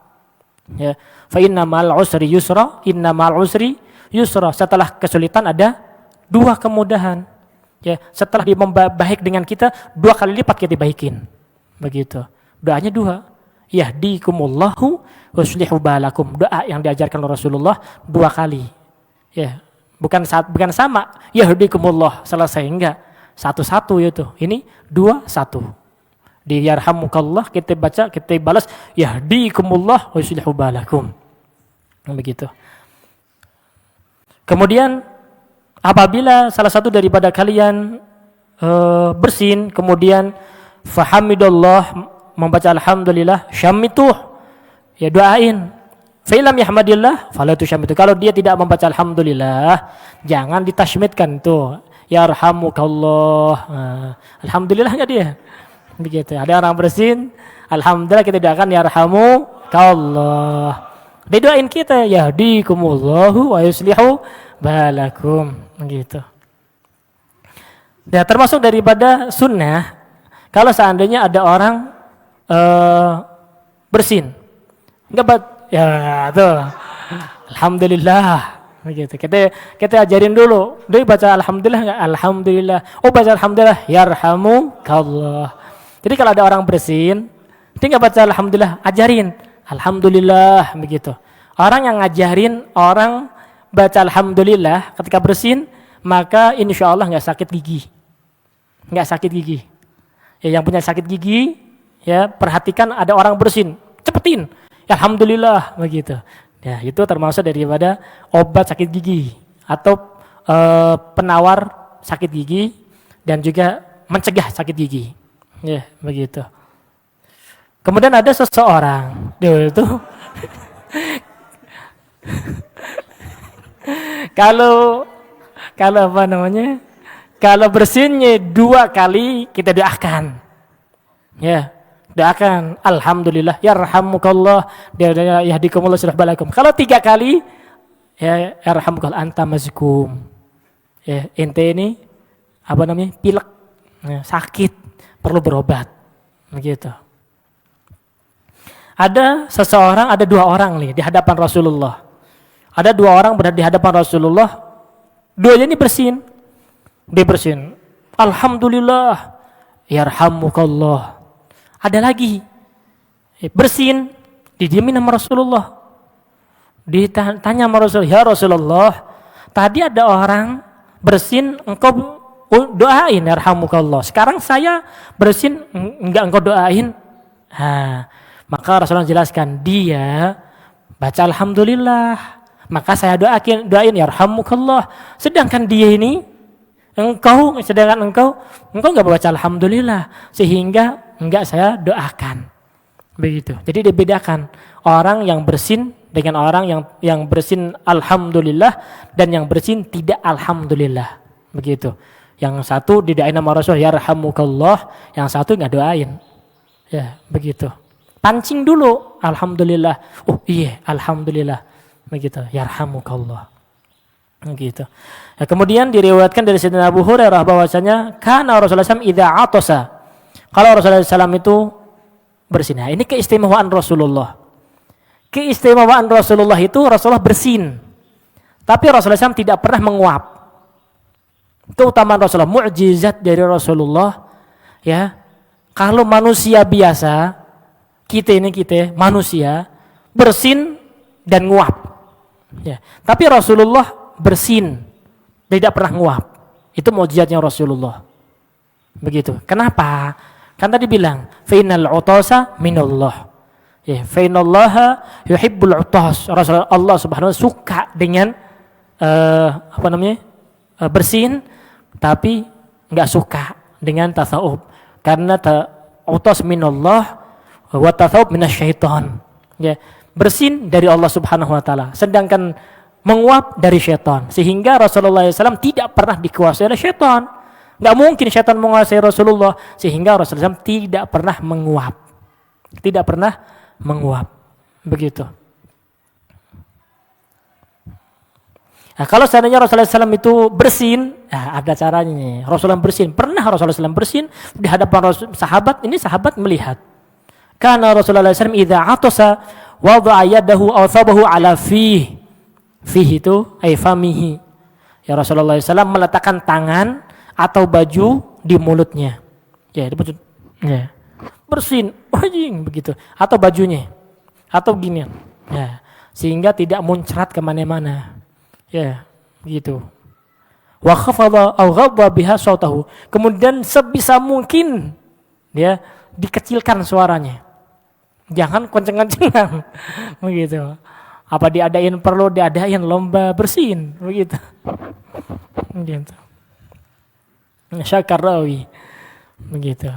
Ya, fa innamal usri yusra, innamal usri yusra. Setelah kesulitan ada 2 kemudahan. Ya, setelah dia baik dengan kita, 2 kali lipat kita baikin. Begitu. Doanya 2. Yahdikumullahu waslihu balakum. Doa yang diajarkan Rasulullah 2 kali. Ya, bukan sama yahdikumullah selesai, enggak. 1-1 itu. Ini 2-1. Di yarhamukallah kita baca, kita balas yahdikumullah waslihu balakum. Begitu. Kemudian apabila salah satu daripada kalian bersin, kemudian fahamidallah, membaca alhamdulillah, syamituh, ya, doain. Fa'ilam yahmadillah fala tusyamitu. Kalau dia tidak membaca alhamdulillah, jangan ditashmidkan tuh. Yarhamukallah. Alhamdulillah enggak dia? Begitu. Ada orang bersin, alhamdulillah, kita doakan yarhamukallah. Didoain kita yahdikumullahu wa yuslihu balakum. Begitu. Ya, termasuk daripada sunnah, kalau seandainya ada orang bersin, enggak, ya tuh, alhamdulillah, begitu. Kita ajarin dulu, dia baca alhamdulillah enggak? Alhamdulillah. Oh, baca alhamdulillah, yarhamukallah. Jadi kalau ada orang bersin, dia enggak baca alhamdulillah, ajarin alhamdulillah, begitu. Orang yang ngajarin orang baca alhamdulillah ketika bersin, maka insya Allah enggak sakit gigi. Enggak sakit gigi. Ya, yang punya sakit gigi, ya, perhatikan ada orang bersin, cepetin, ya, alhamdulillah, begitu. Ya, itu termasuk daripada obat sakit gigi atau penawar sakit gigi dan juga mencegah sakit gigi. Ya, begitu. Kemudian ada seseorang, itu kalau apa namanya? Kalau bersinnya 2 kali kita doakan. Ya, doakan alhamdulillah yarhamukallah yahdikumullah yuslih balakum. Kalau 3 kali ya yarhamukallah anta mazkum. Ya, ente ini pilek, ya, sakit, perlu berobat. Begitu. Ada 2 orang nih di hadapan Rasulullah. Ada 2 orang berada di hadapan Rasulullah. 2-nya ini bersin. Dia bersin. Alhamdulillah. Yarhamukallah. Ada lagi. Bersin. Didiamin sama Rasulullah. Ditanya sama Rasulullah. Ya Rasulullah. Tadi ada orang bersin. Engkau doain. Yarhamukallah. Sekarang saya bersin. Enggak engkau doain. Maka Rasulullah jelaskan. Dia baca alhamdulillah. Maka saya doain yarhamukallah. Sedangkan dia ini engkau enggak baca alhamdulillah sehingga enggak saya doakan. Begitu. Jadi dibedakan orang yang bersin dengan orang yang bersin alhamdulillah dan yang bersin tidak alhamdulillah. Begitu. Yang satu didoain sama Rasul yarhamukallah, yang satu enggak doain. Ya, begitu. Pancing dulu alhamdulillah. Oh iya, alhamdulillah. Begitu, yarhamukallah. Begitu. Ya, kemudian diriwayatkan dari Sayyidina Abu Hurairah bahwasanya kana Rasulullah SAW idza atasa. Kalau Rasulullah SAW itu bersin. Nah, ini keistimewaan Rasulullah. Keistimewaan Rasulullah itu Rasulullah bersin. Tapi Rasulullah SAW tidak pernah menguap. Keutamaan Rasulullah, mukjizat dari Rasulullah, ya. Kalau manusia biasa, kita manusia bersin dan nguap. Ya. Tapi Rasulullah bersin, tidak pernah nguap. Itu mukjizatnya Rasulullah. Begitu. Kenapa? Kan tadi bilang, fainal utasa minallah. Ya, fainallaha yuhibbul utas. Rasulullah Allah Subhanahu wa taala suka dengan bersin, tapi enggak suka dengan tasawuf. Karena utas minallah wa tasawuf minasyaiton. Ya. Bersin dari Allah Subhanahu wa taala, sedangkan menguap dari syaitan. Sehingga Rasulullah SAW tidak pernah dikuasai oleh syaitan. Enggak mungkin syaitan menguasai Rasulullah, sehingga Rasulullah SAW tidak pernah menguap. Tidak pernah menguap. Begitu. Nah, kalau seandainya Rasulullah SAW itu bersin, ada caranya. Rasulullah bersin. Pernah Rasulullah SAW bersin di hadapan sahabat. Ini sahabat melihat. Karena Rasulullah SAW idza atasa wada'a yadahu aw thabahu ala fihi. Fihi itu ay famihi. Ya, Rasulullah SAW meletakkan tangan atau baju di mulutnya. Ya, di mulut. Ya. Bersin, anjing begitu. Atau bajunya. Atau gini. Ya. Sehingga tidak muncrat kemana-mana. Ya, gitu. Wa khafadha aw ghadha biha sautahu. Kemudian sebisa mungkin dia dikecilkan suaranya. Jangan kenceng-kencengan. Begitu. Apa perlu diadain lomba bersin, begitu. Begitu. Syakarawi. Begitu.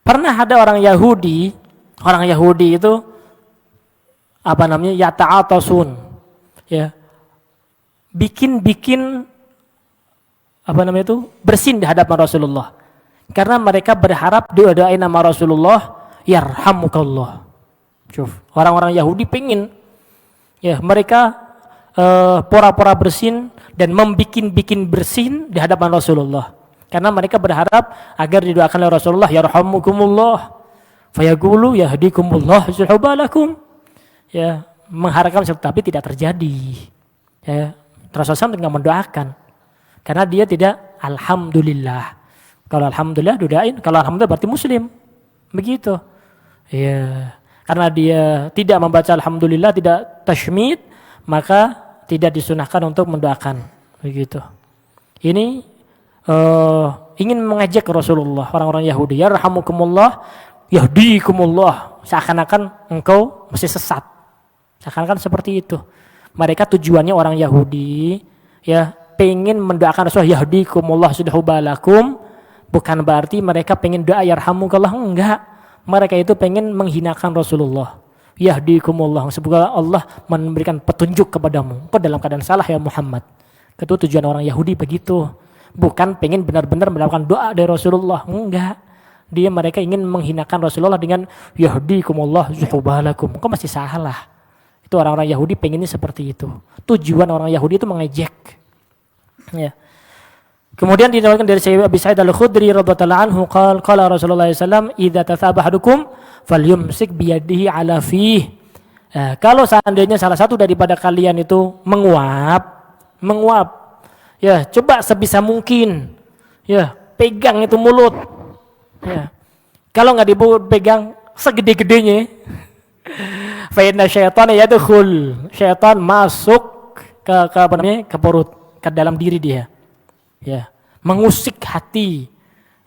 Pernah ada orang Yahudi itu yata'atasun. Ya. Bikin bersin di hadapan Rasulullah. Karena mereka berharap doain nama Rasulullah yarhamukallah. Orang-orang Yahudi pengen, ya, mereka pura-pura bersin dan membikin bersin di hadapan Rasulullah. Karena mereka berharap agar didoakan oleh Rasulullah yarhamukumullah, fayaqulu yahdikumullah yuslih balakum. Ya, mengharapkan, tapi tidak terjadi. Ya, Rasulullah tidak mendoakan karena dia tidak alhamdulillah. Kalau alhamdulillah doain, kalau alhamdulillah berarti muslim. Begitu. Ya, karena dia tidak membaca alhamdulillah, tidak tashmid, maka tidak disunahkan untuk mendoakan. Begitu. Ini ingin mengajak Rasulullah, orang-orang Yahudi, yarhamukumullah, yahdikumullah, seakan-akan engkau mesti sesat. Seakan-akan seperti itu. Mereka tujuannya orang Yahudi, ya, pengen mendoakan Rasulullah yahdikumullah yuslih balakum, bukan berarti mereka pengen doa yarhamukallah, enggak. Mereka itu pengen menghinakan Rasulullah. Yahdikumullah, semoga Allah memberikan petunjuk kepadamu. Kau dalam keadaan salah ya Muhammad. Itu tujuan orang Yahudi begitu. Bukan pengen benar-benar mendapatkan doa dari Rasulullah. Enggak. Mereka ingin menghinakan Rasulullah dengan yahdikumullah zuhubalakum. Kok masih salah? Itu orang-orang Yahudi pengennya seperti itu. Tujuan orang Yahudi itu mengejek. Ya. Kemudian diriwayatkan dari Abi Sa'id Al-Khudri radhiyallahu anhu qala Rasulullah sallallahu alaihi wasallam idza tathaba ahadukum falyumsik biyadihi ala fih. Kalau seandainya salah satu daripada kalian itu menguap, ya coba sebisa mungkin, ya pegang itu mulut, ya kalau nggak dipegang segede-gedenya, fa inna syaitana yadkhul, syaitan masuk ke perut, ke dalam diri dia, ya mengusik hati,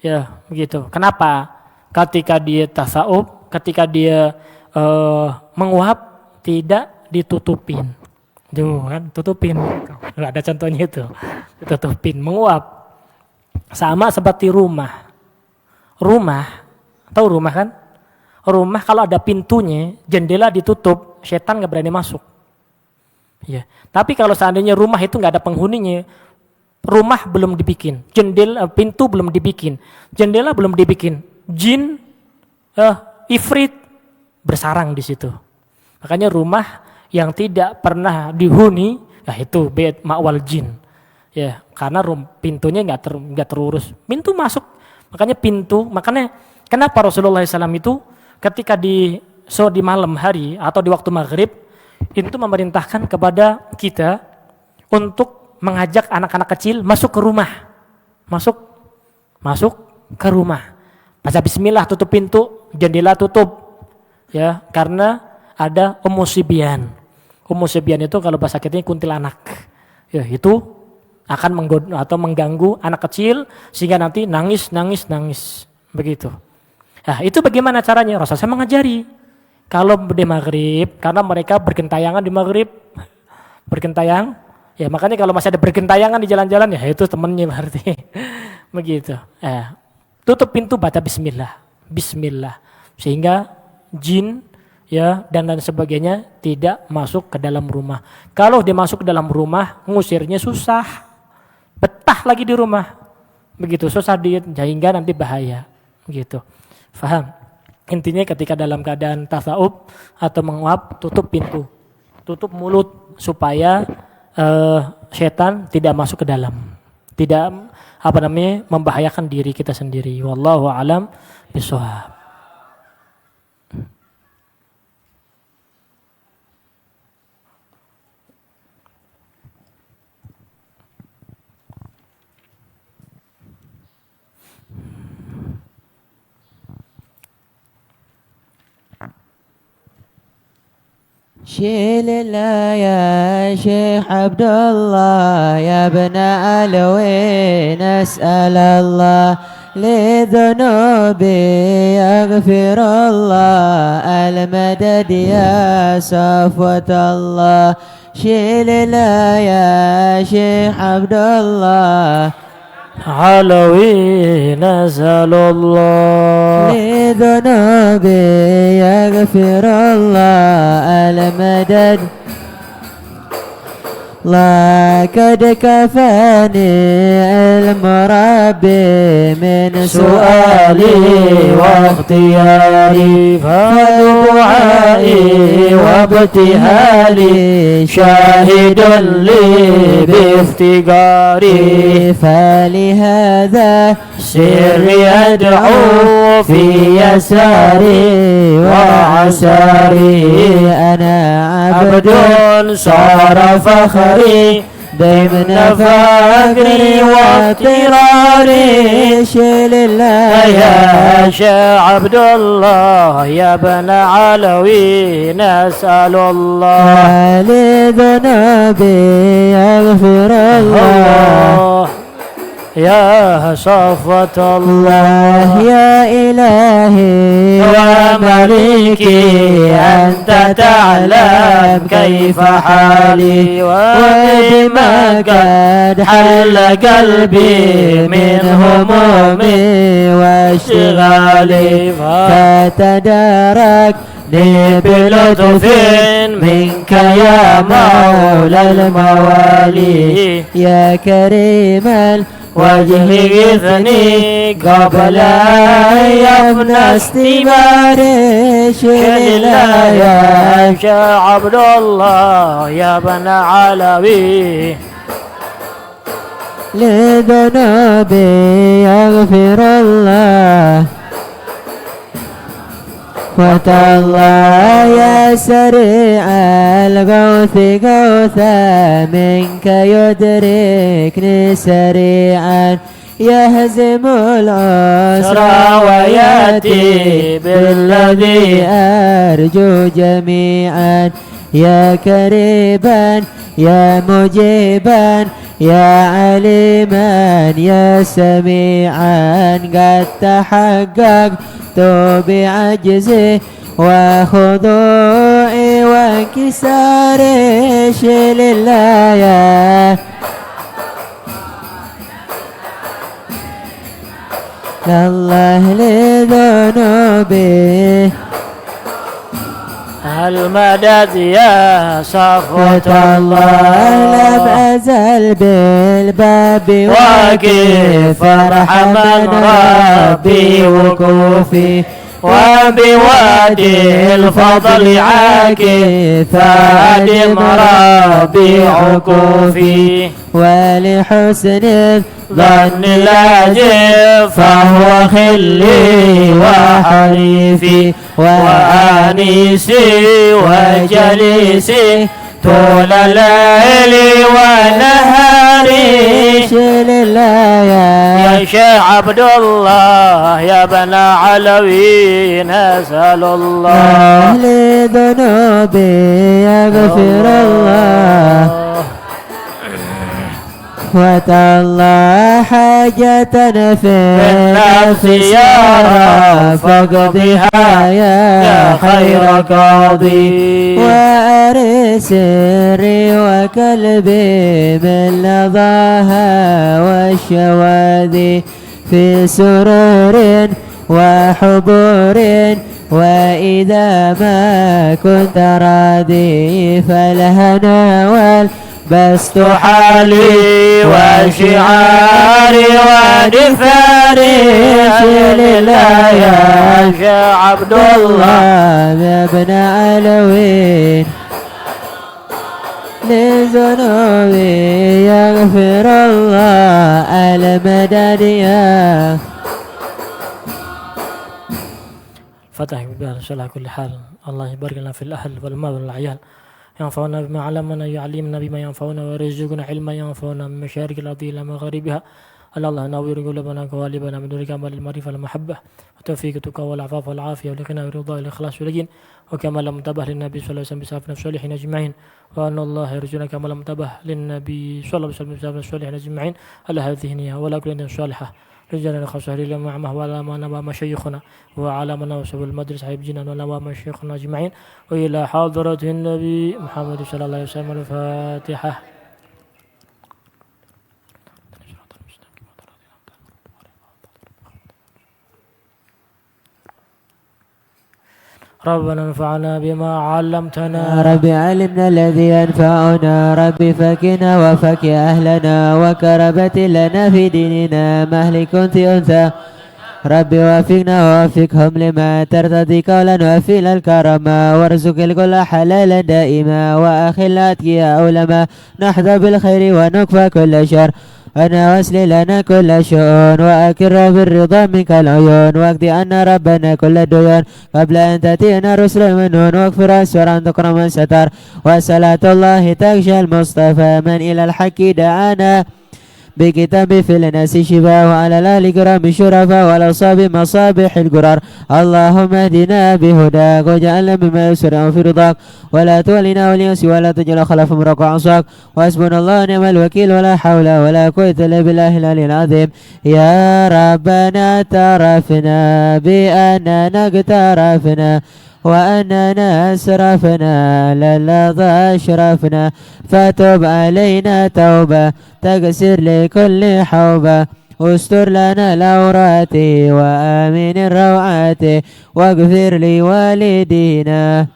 ya begitu. Kenapa? Ketika dia tasawuf, ketika dia menguap, tidak ditutupin. Tuh kan, tutupin. Ada contohnya itu. Ditutupin, menguap. Sama seperti rumah. Tahu rumah kan? Rumah kalau ada pintunya, jendela ditutup, setan nggak berani masuk. Ya. Tapi kalau seandainya rumah itu nggak ada penghuninya, rumah belum dibikin, pintu belum dibikin, jendela belum dibikin, jin, ifrit bersarang di situ. Makanya rumah yang tidak pernah dihuni, nah itu bait ma'wal jin. Ya, karena pintunya nggak terurus. Pintu masuk, makanya kenapa Rasulullah SAW itu ketika di malam hari atau di waktu maghrib itu memerintahkan kepada kita untuk mengajak anak-anak kecil masuk ke rumah, masuk ke rumah. Baca bismillah, tutup pintu, jendela tutup, ya karena ada Ummu Sibyan. Ummu Sibyan itu kalau bahasa kitanya kuntilanak. Ya, itu akan menggoda atau mengganggu anak kecil sehingga nanti nangis. Begitu. Nah, itu bagaimana caranya? Rasulullah saya mengajari. Kalau di maghrib, karena mereka bergentayangan di maghrib. Bergentayang. Ya, makanya kalau masih ada bergentayangan di jalan-jalan, ya itu temannya berarti. Begitu. Tutup pintu, baca bismillah. Sehingga jin, ya dan lain sebagainya tidak masuk ke dalam rumah. Kalau dia masuk ke dalam rumah, ngusirnya susah, betah lagi di rumah, begitu susah dia sehingga nanti bahaya, gitu. Faham? Intinya ketika dalam keadaan tasawuf atau menguap, tutup pintu, tutup mulut supaya setan tidak masuk ke dalam, tidak membahayakan diri kita sendiri. Wallahu a'lam bishawab. شيل الله يا شيخ عبد الله يا ابن علوي نسأل الله لذنوبي يغفر الله المدد يا صفوة الله شيل الله يا شيخ عبد الله علوي نسأل الله لذنوبي يغفر الله المدد لقد كفاني المربي من سؤالي واختياري فدعائي وابتهالي شاهد لي بافتقاري فلهذا سري أدعو في يساري وعساري أنا عبد صار فخري ضمن فقري واضطراري شيل الله يا شيخ عبد الله يا ابن علوي نسأل الله لذنوبي يغفر الله يا صفوة الله يا إلهي ومليكي أنت تعلم كيف حالي وبما قد حل قلبي من همومي واشتغالي فتداركني بلطف منك يا مولى الموالي يا كريم واجهثني قبل أن يفنى استماري لله يا شيخ عبد الله يا بن علوي لذنوبي يغفر الله وتالله يا سريع الغوث غوثا منك يدركني سريعا يهزم العسر ويأتي بالذي أرجو جميعا يا كريبا يا مجيبا يا عليما يا سميعا قد تحققت بعجزي وخضوعي وانكساري لله يا الله لذنوبي المدد يا صفوة الله لم أزل بالباب واقف فرحما ربي وكوفي وبوادي الفضل عاكف فادم ربي عكوفي ولحسن الظن لاجف فهو خلي وحريفي وآنيسي وجليسي طول الليل ونهاري لله يا شيخ عبد الله يا بن علوي نسأل الله لذنوبي يغفر الله وتالله حاجة في النفس يا رب فاقضها يا خير قاضي وأري سري وكلبي من لظاها والشواذي في سرور وحبور وإذا ما كنت راضي فالهنا والبسط حالي وشعاري ودفاري لله يا شيخ عبد الله يا ابن علوين لذنوبي يغفر الله المدد يا فتح بها على كل حال. الله يبارك لنا في الأهل والمال والعيال، ينفعنا بما علمنا، يعلمنا بما ينفعنا، ويرزقنا علما ينفعنا من مشارق الأرض إلى مغاربها. الله نور قلوبنا وقوالبنا من نور كمال المعرفة والمحبة وتوفيق التقى والعفاف والعافية والغنى والرضا والإخلاص واليقين وكمال المتبه للنبي صلى الله عليه وسلم بسافنا الصالحين أجمعين. وأن الله يرجونا كمال المتبه للنبي صلى الله عليه وسلم بسافنا الصالحين أجمعين على هذه النية ولا كل صالحة. رجالنا خاصة إلى معه وعلى ما نبى مشايخنا وعلى من وصف المدرسة حبيب جنان ونبى مشايخنا أجمعين وإلى حضرة النبي محمد صلى الله عليه وسلم. الفاتحة. ربنا انفعنا بما علمتنا، ربي علمنا الذي ينفعنا، ربي فكنا وفك أهلنا وكربت لنا في ديننا مهل كنت أنثى. ربي وفقنا ووفقهم لما ترتضي قولا وفيل الكرم وارزق الكل حلالا دائما وأخل أتقياء علما نحظى بالخير ونكفى كل شر أنا واسل لنا كل شؤون وأكر بالرضا منك العيون واقضي أن ربنا كل الديون قبل أن تأتينا رسل المنون واغفر أسورا تكرم الستار وصلاة الله تغشى المصطفى من إلى الحق دعانا بكتاب في الناس شفاء وعلى الآل كرام شرفاء والأصحاب مصابيح القرار. اللهم اهدنا بهداك واجعلنا مما يسر في رضاك ولا تولنا وليس ولا تجعل خلف امرك وعصاك وحسبنا الله ونعم الوكيل ولا حول ولا قوة إلا بالله العلي العظيم. يا ربنا اعترفنا بأننا اقترفنا وأننا أسرفنا للذا أشرفنا فتب علينا توبة تقصر لكل حوبة استر لنا العورات وآمن الروعات واغفر لوالدينا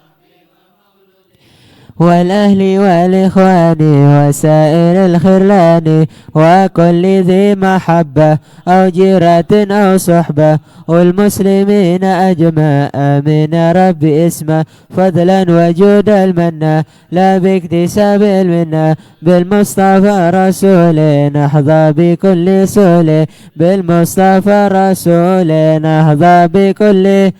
والأهل والإخوان وسائر الخرلان وكل ذي محبة أو جيرة أو صحبة والمسلمين أجمع آمين ربي اسمه فضلا وجود المنة لا باكتساب المنة بالمصطفى رسول نحظى بكل سول بالمصطفى رسول نحظى بكل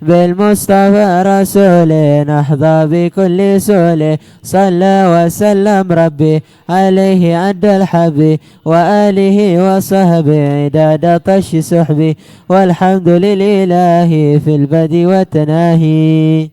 بالمصطفى رسول نحظى بكل سول صلى وسلم ربي عليه عد الحب وآله وصحبه عداد طش سحبي والحمد لله في البدء والتناهي.